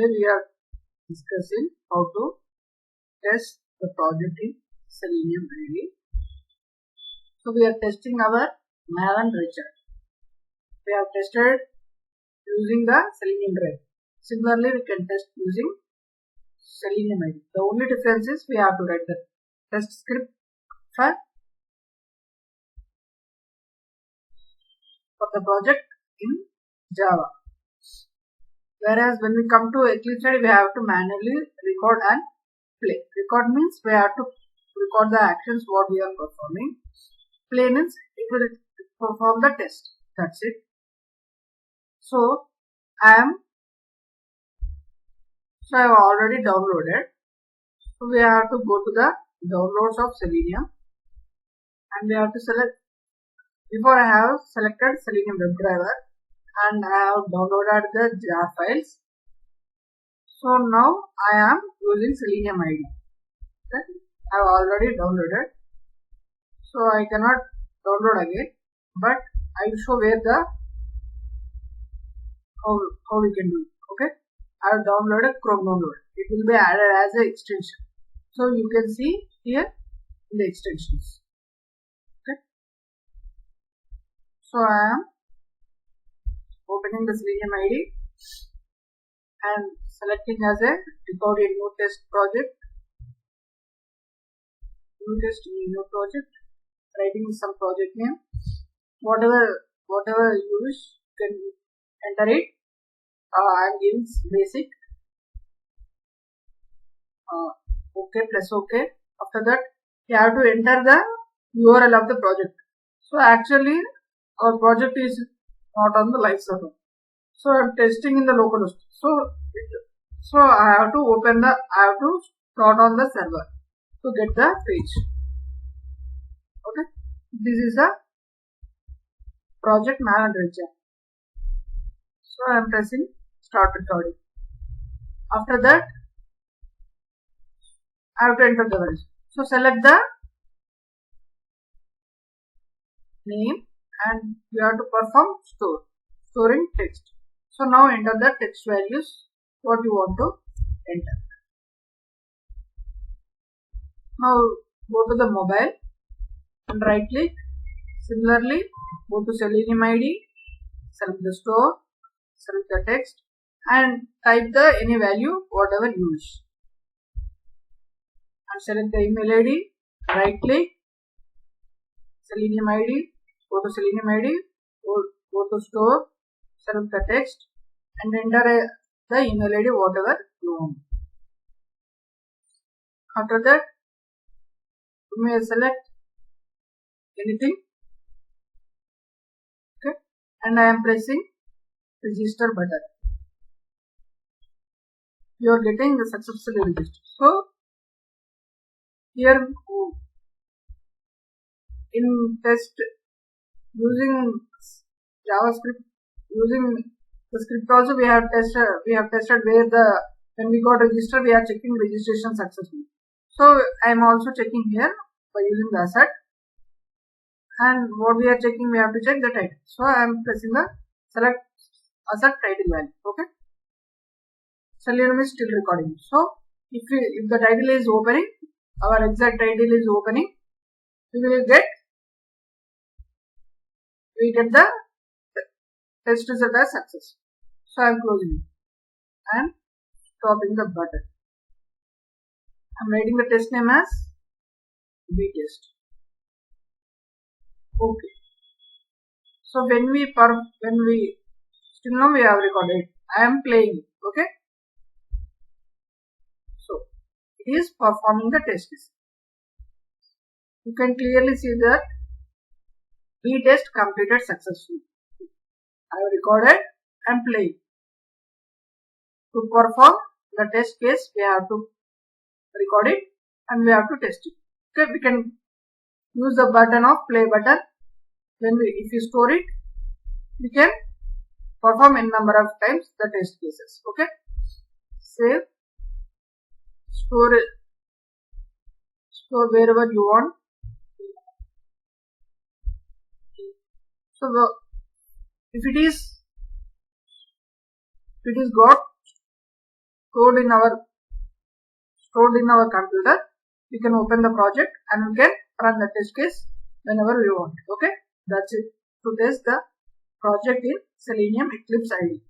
Today we are discussing how to test the project in Selenium Ide. So we are testing our Mav and Richard. We have tested using the Selenium Drive. Similarly, we can test using Selenium Ide. The only difference is we have to write the test script for the project in Java. Whereas when we come to Eclipse side, we have to manually record and play. Record means we have to record the actions what we are performing. Play means it will perform the test. That's it. So I have already downloaded. So we have to go to the downloads of Selenium and we have to select. Before I have selected Selenium WebDriver and I have downloaded the jar files. So now I am using Selenium Ide. Okay. I have already downloaded. So I cannot download again, but I will show where the how we can do it. Okay. I have downloaded Chrome download. It will be added as an extension. So you can see here in the extensions. Okay. So I am opening the Selenium Ide and selecting as a record a new test project, new project, writing some project name, whatever you wish, you can enter it. I'm giving basic, okay, plus okay. After that, you have to enter the URL of the project. So actually, our project is not on the live server. So I'm testing in the localhost. So I have to start on the server to get the page. Okay. This is a project manager. So I'm pressing start recording. After that, I have to enter the values. So select the name and you have to perform storing text. So now enter the text values what you want to enter. Now go to the mobile and right click. Similarly, go to Selenium Ide, select the store, select the text and type the any value whatever you wish. And select the email ID, right click, Selenium Ide, go to Selenium Ide, go to store, select the text and enter the email ID whatever you want. After that, you may select anything. Okay, and I am pressing register button. You are getting the successfully registered. So here in test using JavaScript, using the script also we have tested where when we got registered we are checking registration successfully. So I am also checking here by using the asset, and what we are checking, we have to check the title. So I am pressing the select asset title value. Okay. Selenium is still recording. So if the title is opening, our exact title is opening, we get the test result as success. So I am closing it and stopping the button. I am writing the test name as btest. Okay. So still now we have recorded. I am playing it. Okay. So it is performing the test. You can clearly see that btest completed successfully. I have recorded and played. To perform the test case, we have to record it and we have to test it. Okay, we can use the button of play button. If you store it, we can perform n number of times the test cases. Okay, save, store wherever you want. So if it is got stored in our computer. We can open the project and we can run the test case whenever we want. Okay, that's it to test the project in Selenium Eclipse IDE.